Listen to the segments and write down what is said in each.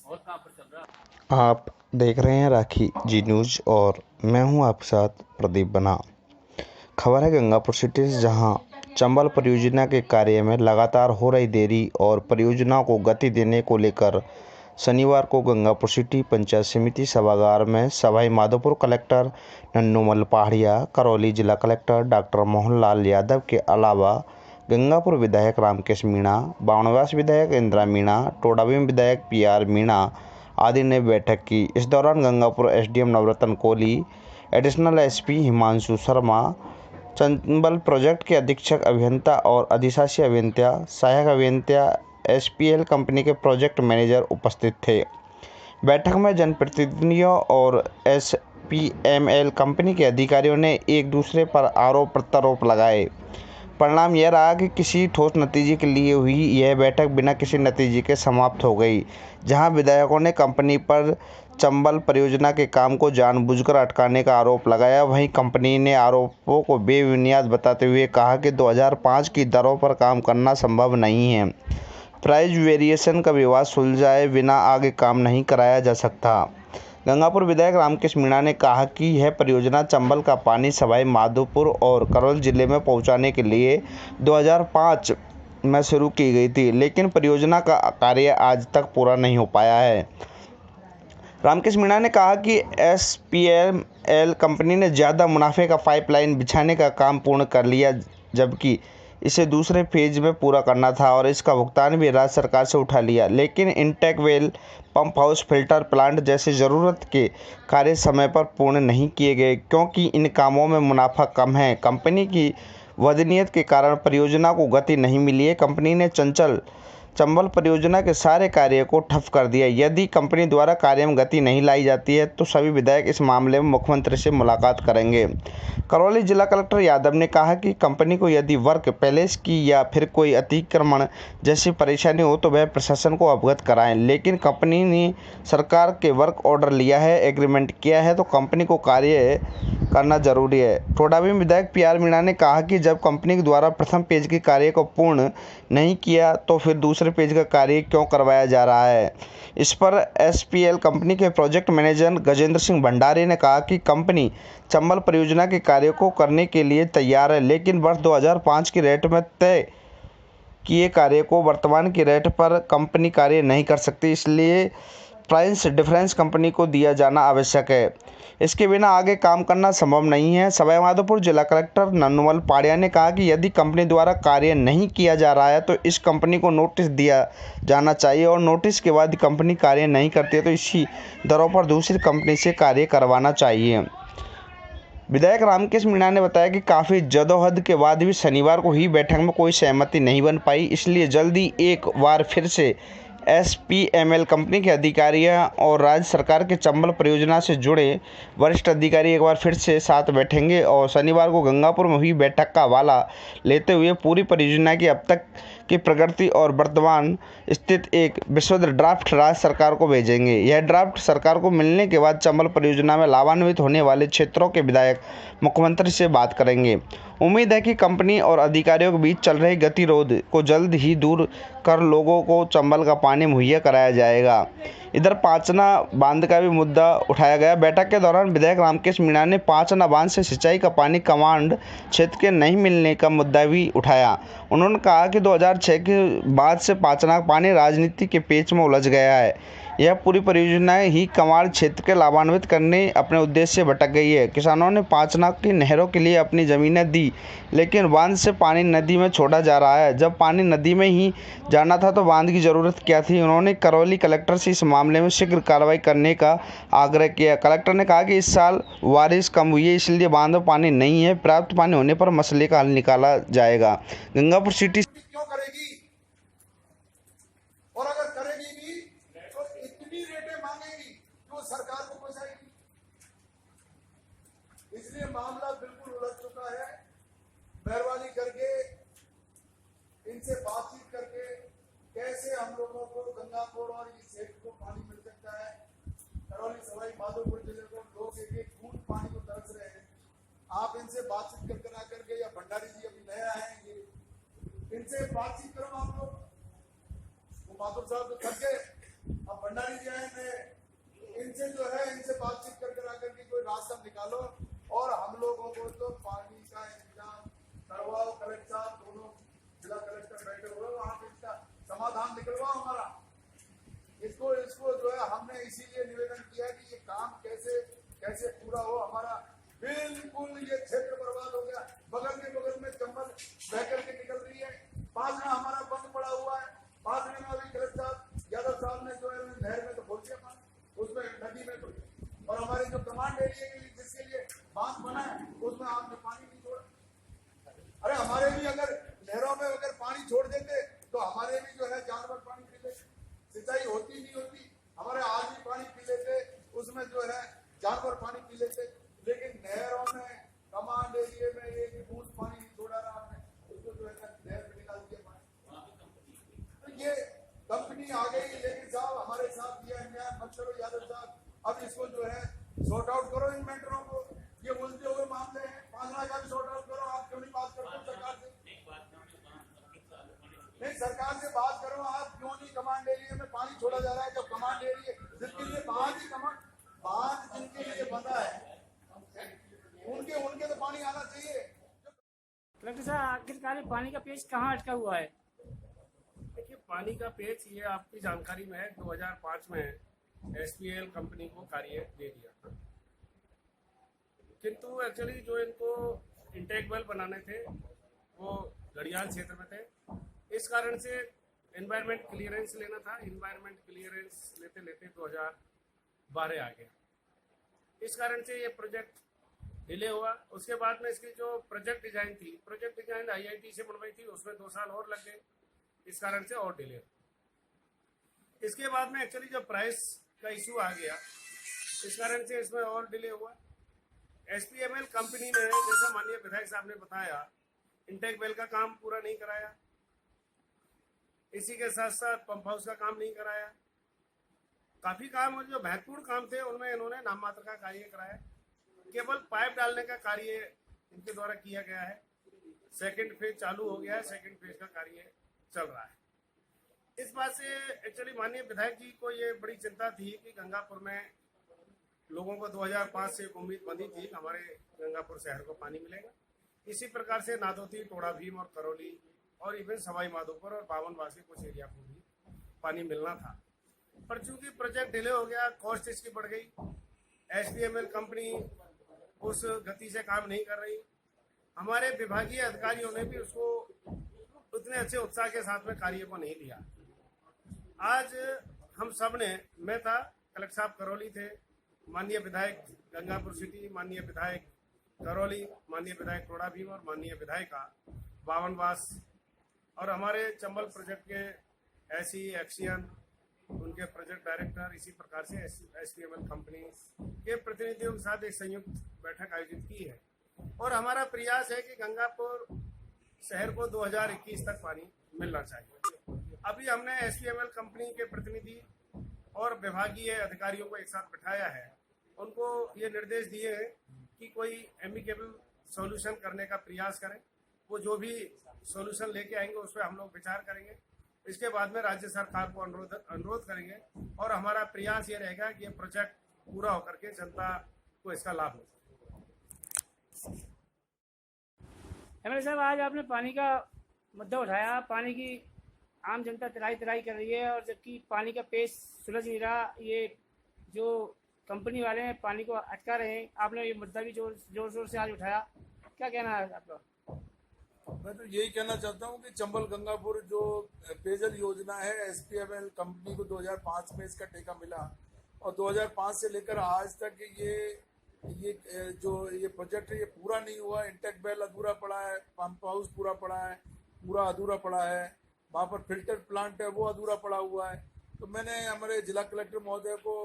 आप देख रहे हैं राखी जी न्यूज़ और मैं हूं आपके साथ प्रदीप बना। खबर है गंगापुर सिटी से, जहां चंबल परियोजना के कार्य में लगातार हो रही देरी और परियोजना को गति देने को लेकर शनिवार को गंगापुर सिटी पंचायत समिति सभागार में सवाई माधोपुर कलेक्टर नन्नूमल पहाड़िया, करौली जिला कलेक्टर डॉक्टर मोहनलाल यादव के अलावा गंगापुर विधायक रामकेश मीणा, बावनवास विधायक इंदिरा मीणा, टोडाभीम विधायक पीआर मीणा आदि ने बैठक की। इस दौरान Gangapur SDM Navratna Kohli, additional SP Himanshu Sharma, Chambal project के अधीक्षक अभियंता और अधिशासी अभियंता, सहायक अभियंता, एसपीएल कंपनी के प्रोजेक्ट मैनेजर उपस्थित थे। बैठक में जनप्रतिनिधियों और एसपीएमएल कंपनी के अधिकारियों ने एक दूसरे पर आरोप प्रत्यारोप लगाए। परिणाम यह रहा कि किसी ठोस नतीजे के लिए हुई यह बैठक बिना किसी नतीजे के समाप्त हो गई, जहां विधायकों ने कंपनी पर चंबल परियोजना के काम को जानबूझकर अटकाने का आरोप लगाया। वहीं कंपनी ने आरोपों को बेबुनियाद बताते हुए कहा कि 2005 की दरों पर काम करना संभव नहीं है। प्राइस वेरिएशन का विवाद सुलझाए बिना आगे काम नहीं कराया जा सकता। गंगापुर विधायक रामकेश मीणा ने कहा कि यह परियोजना चंबल का पानी सवाई माधोपुर और करौली जिले में पहुंचाने के लिए 2005 में शुरू की गई थी, लेकिन परियोजना का कार्य आज तक पूरा नहीं हो पाया है। रामकेश मीणा ने कहा कि एसपीएमएल कंपनी ने ज़्यादा मुनाफे का पाइपलाइन बिछाने का काम पूर्ण कर लिया, जबकि इसे दूसरे फेज में पूरा करना था और इसका भुगतान भी राज्य सरकार से उठा लिया। लेकिन intake well, pump house, filter plant जैसे ज़रूरत के कार्य समय पर पूर्ण नहीं किए गए, क्योंकि इन कामों में मुनाफा कम है। कंपनी की वजनीयत के कारण परियोजना को गति नहीं मिली है। कंपनी ने चंबल परियोजना के सारे कार्य को ठप कर दिया। यदि कंपनी द्वारा कार्य में गति नहीं लाई जाती है तो सभी विधायक इस मामले में मुख्यमंत्री से मुलाकात करेंगे। करौली जिला कलेक्टर यादव ने कहा कि कंपनी को यदि वर्क पैलेस की या फिर कोई अतिक्रमण जैसी परेशानी हो तो वह प्रशासन को अवगत कराएं, लेकिन कंपनी ने सरकार के वर्क ऑर्डर लिया है, एग्रीमेंट किया है, तो कंपनी को कार्य करना जरूरी है। टोडाभीम विधायक पीआर मीणा ने कहा कि जब कंपनी के द्वारा प्रथम पेज के कार्य को पूर्ण नहीं किया तो फिर दूसरे पेज का कार्य क्यों करवाया जा रहा है। इस पर एसपीएल कंपनी के प्रोजेक्ट मैनेजर गजेंद्र सिंह भंडारी ने कहा कि कंपनी चंबल परियोजना के कार्य को करने के लिए तैयार है, लेकिन वर्ष 2005 की रेट में तय किए कार्य को वर्तमान की रेट पर कंपनी कार्य नहीं कर सकती, इसलिए प्राइस डिफरेंस कंपनी को दिया जाना आवश्यक है। इसके बिना आगे काम करना संभव नहीं है। सवाई माधोपुर जिला कलेक्टर नन्नूमल पहाड़िया ने कहा कि यदि कंपनी द्वारा कार्य नहीं किया जा रहा है तो इस कंपनी को नोटिस दिया जाना चाहिए और नोटिस के बाद कंपनी कार्य नहीं करती है तो इसी दरों पर दूसरी कंपनी से कार्य करवाना चाहिए। विधायक रामकेश मीणा ने बताया कि काफ़ी जदोजहद के बाद भी शनिवार को ही बैठक में कोई सहमति नहीं बन पाई, इसलिए जल्दी एक बार फिर से एसपीएमएल कंपनी के अधिकारियों और राज्य सरकार के चंबल परियोजना से जुड़े वरिष्ठ अधिकारी एक बार फिर से साथ बैठेंगे और शनिवार को गंगापुर में हुई बैठक का हवाला लेते हुए पूरी परियोजना की अब तक की प्रगति और वर्तमान स्थिति एक विशद ड्राफ्ट राज्य सरकार को भेजेंगे। यह ड्राफ्ट सरकार को मिलने के बाद चंबल परियोजना में लाभान्वित होने वाले क्षेत्रों के विधायक मुख्यमंत्री से बात करेंगे। उम्मीद है कि कंपनी और अधिकारियों के बीच चल रहे गतिरोध को जल्द ही दूर कर लोगों को चंबल का पानी मुहैया कराया जाएगा। इधर पांचना बांध का भी मुद्दा उठाया गया। बैठक के दौरान विधायक रामकेश मीणा ने पांचना बांध से सिंचाई का पानी कमांड क्षेत्र के नहीं मिलने का मुद्दा भी उठाया। उन्होंने कहा कि 2006 के बाद से पांचना का पानी राजनीति के पेच में उलझ गया है। यह पूरी परियोजना ही कमांड क्षेत्र के लाभान्वित करने अपने उद्देश्य से भटक गई है। किसानों ने पांचना की नहरों के लिए अपनी ज़मीनें दी, लेकिन बांध से पानी नदी में छोड़ा जा रहा है। जब पानी नदी में ही जाना था तो बांध की ज़रूरत क्या थी। उन्होंने करौली कलेक्टर से इस मामले में शीघ्र कार्रवाई करने का आग्रह किया। कलेक्टर ने कहा कि इस साल बारिश कम हुई है, इसलिए बांध में पानी नहीं है। पर्याप्त पानी होने पर मसले का हल निकाला जाएगा। गंगापुर सिटी क्यों करेगी, और अगर करेगी भी तो इतनी रेटें मांगेगी जो सरकार को पोसाएगी। इसलिए मामला बिल्कुल उलझ चुका है। मेहरबानी करके इनसे बातचीत करके कैसे हम लोगों को गंगापुर और इस क्षेत्र को पानी मिल सकता है। करौली सवाई माधोपुर जिले को लोग एक एक बूंद पानी को तरस रहे हैं। आप इनसे बातचीत करके ना करके, या भंडारी जी अभी नया आएंगे, इनसे बातचीत करो आप लोग। वो माधुर साहब तो थक गए, अब भंडारी जी आए नए, इनसे जो है इनसे बातचीत कर कर आकर के कोई रास्ता निकालो और हम लोगों को तो पानी का इंतजाम करवाओ। कलेक्टर साहब दोनों जिला कलेक्टर बैठे हुए वहां पे इसका समाधान निकलवाओ हमारा। इसको इसको जो है हमने इसीलिए निवेदन किया कि ये काम कैसे कैसे पूरा हो। हमारा बिल्कुल ये क्षेत्र बर्बाद हो गया। बगल में चंबल बह करके निकल रही है। पांचना हमारा बंद पड़ा हुआ है। पांचने में अभी कलेक्टर साहब यादव साहब ने जो है नहर में तो खोल दिया पानी, उसमें नदी में तो, और हमारे जो कमांड एरिया के लिए जिसके लिए बांध बना है उसमें आपने पानी नहीं छोड़ा। अरे हमारे भी अगर नहरों में अगर पानी छोड़ देते तो हमारे भी जो है जानवर पानी पी लेते, सिंचाई होती नहीं होती, हमारे आज भी पानी पी लेते, उसमें जो है जानवर पानी पी लेते। लेकिन नहरों में कमांड एरिया में एक बूंद पानी नहीं छोड़ा रहा आपने, उसको जो है नहर में निकाल दिया पानी। तो ये कंपनी आ गई, लेकिन साहब हमारे साथ ये अन्याय मत करो यादव साहब। अब इसको जो है सॉर्ट आउट करो इन मैटरों को। ये उलझे हुए मामले हैं, पांचना का भी सॉर्ट आउट करो। आप क्यों नहीं बात करते सरकार से? नहीं, सरकार से बात करो। आप क्यों नहीं कमांड एरिया में पानी छोड़ा जा रहा है? जब कमांड एरिया जिनके लिए बांध जिनके लिए बना है उनके तो पानी आना चाहिए। कलेक्टर साहब आखिरकार पानी का पेच कहाँ अटका हुआ है? देखिए, पानी का पेच ये आपकी जानकारी में है 2005 में एसपीएल कंपनी को कार्य दे दिया था, किंतु एक्चुअली जो इनको इंटेक वेल बनाने थे वो घड़ियाल क्षेत्र में थे। इस कारण से एनवायरमेंट क्लियरेंस लेना था। एनवायरमेंट क्लियरेंस लेते लेते 2012 आ गया। इस कारण से ये प्रोजेक्ट डिले हुआ। उसके बाद में इसकी जो प्रोजेक्ट डिजाइन आईआईटी से बनवाई थी, उसमें 2 साल और लग गए। इस कारण से और डिले। इसके बाद में एक्चुअली जो प्राइस का इशू आ गया, इस कारण से इसमें और डिले हुआ। एसपीएमएल कंपनी ने, जैसा माननीय विधायक साहब ने बताया, इंटेक वेल का काम पूरा नहीं कराया। इसी के साथ साथ पंप हाउस का काम नहीं कराया। काफी काम जो महत्वपूर्ण काम थे उनमें इन्होंने नाम मात्र का कार्य कराया। केवल पाइप डालने का कार्य इनके द्वारा किया गया है। सेकंड फेज चालू हो गया है, सेकंड फेज का कार्य चल रहा है। इस बात से एक्चुअली माननीय विधायक जी को ये बड़ी चिंता थी कि गंगापुर में लोगों को 2005 से एक उम्मीद बंधी थी कि हमारे गंगापुर शहर को पानी मिलेगा। इसी प्रकार से नादोती, टोड़ा भीम और करौली और इवन सवाई माधोपुर और बावनवासी कुछ एरिया को भी पानी मिलना था। पर चूंकि प्रोजेक्ट डिले हो गया, कॉस्ट इसकी बढ़ गई, एसपीएमएल कंपनी उस गति से काम नहीं कर रही। हमारे विभागीय अधिकारियों ने भी उसको उतने अच्छे उत्साह के साथ में कार्य को नहीं लिया। आज हम सब ने, मैं था, कलेक्टर साहब करौली थे, माननीय विधायक गंगापुर सिटी, माननीय विधायक करौली, माननीय विधायक टोड़ा भीम और माननीय विधायिका बावनवास और हमारे चंबल प्रोजेक्ट के एसई एक्सियन, उनके प्रोजेक्ट डायरेक्टर, इसी प्रकार से एसपीएमएल कंपनी के प्रतिनिधियों के साथ एक संयुक्त बैठक आयोजित की है। और हमारा प्रयास है कि गंगापुर शहर को 2021 तक पानी मिलना चाहिए। अभी हमने एसपीएमएल कंपनी के प्रतिनिधि और विभागीय अधिकारियों को एक साथ बिठाया है। उनको ये निर्देश दिए हैं कि कोई एमिकेबल सॉल्यूशन करने का प्रयास करें। वो जो भी सॉल्यूशन लेके आएंगे उस पर हम लोग विचार करेंगे। इसके बाद में राज्य सरकार को अनुरोध करेंगे और हमारा प्रयास ये रहेगा कि ये प्रोजेक्ट पूरा होकर के जनता को इसका लाभ हो। एमएलए साहब, आज आपने पानी का मुद्दा उठाया। पानी की आम जनता तराई कर रही है और जबकि पानी का पेच सुलझ नहीं रहा। ये जो कंपनी वाले हैं पानी को अटका रहे हैं, आपने ये मुद्दा भी जोर शोर से आज उठाया। क्या कहना है आपका? मैं तो यही कहना चाहता हूँ कि चंबल गंगापुर जो पेयजल योजना है, एसपीएमएल कंपनी को 2005 में इसका ठेका मिला और 2005 से लेकर आज तक ये जो ये प्रोजेक्ट है ये पूरा नहीं हुआ। इंटेक वेल अधूरा पड़ा है, पंप हाउस पूरा पड़ा है, पूरा अधूरा पड़ा है, वहाँ पर फिल्टर प्लांट है वो अधूरा पड़ा हुआ है। तो मैंने हमारे जिला कलेक्टर महोदय को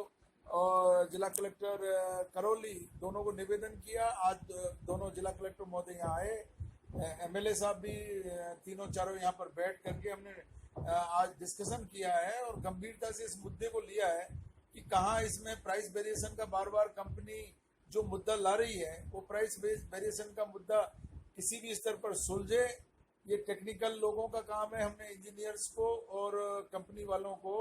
और जिला कलेक्टर करौली दोनों को निवेदन किया। आज दोनों जिला कलेक्टर महोदय यहाँ आए, एमएलए साहब भी तीनों चारों यहाँ पर बैठ करके हमने आज डिस्कशन किया है और गंभीरता से इस मुद्दे को लिया है कि कहाँ इसमें प्राइस वेरिएशन का बार बार कंपनी जो मुद्दा ला रही है वो प्राइस वेरिएशन का मुद्दा किसी भी स्तर पर सुलझे। ये टेक्निकल लोगों का काम है। हमने इंजीनियर्स को और कंपनी वालों को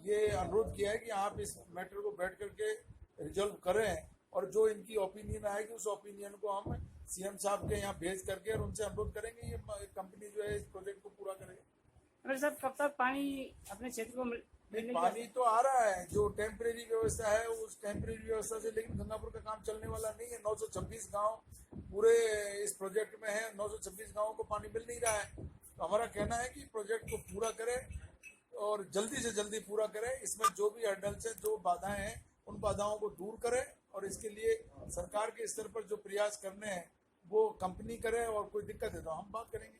ये अनुरोध किया है कि आप इस मैटर को बैठ करके रिजॉल्व करें और जो इनकी ओपिनियन आएगी उस ओपिनियन को हम सीएम साहब के यहाँ भेज करके और उनसे अनुरोध करेंगे ये कंपनी जो है इस प्रोजेक्ट को पूरा करेगी। एमएलए साहब कब तक पानी अपने क्षेत्र को मिलने पानी तो आ रहा है, जो टेम्परेरी व्यवस्था है उस टेम्परेरी व्यवस्था से, लेकिन गंगापुर का काम चलने वाला नहीं है। 926 गांव पूरे इस प्रोजेक्ट में है, 926 गांवों को पानी मिल नहीं रहा है। तो हमारा कहना है कि प्रोजेक्ट को पूरा करें और जल्दी से जल्दी पूरा करें। इसमें जो भी हर्डल्स हैं, जो बाधाएं हैं, उन बाधाओं को दूर करें और इसके लिए सरकार के स्तर पर जो प्रयास करने हैं वो कंपनी करे और कोई दिक्कत है तो हम बात करेंगे।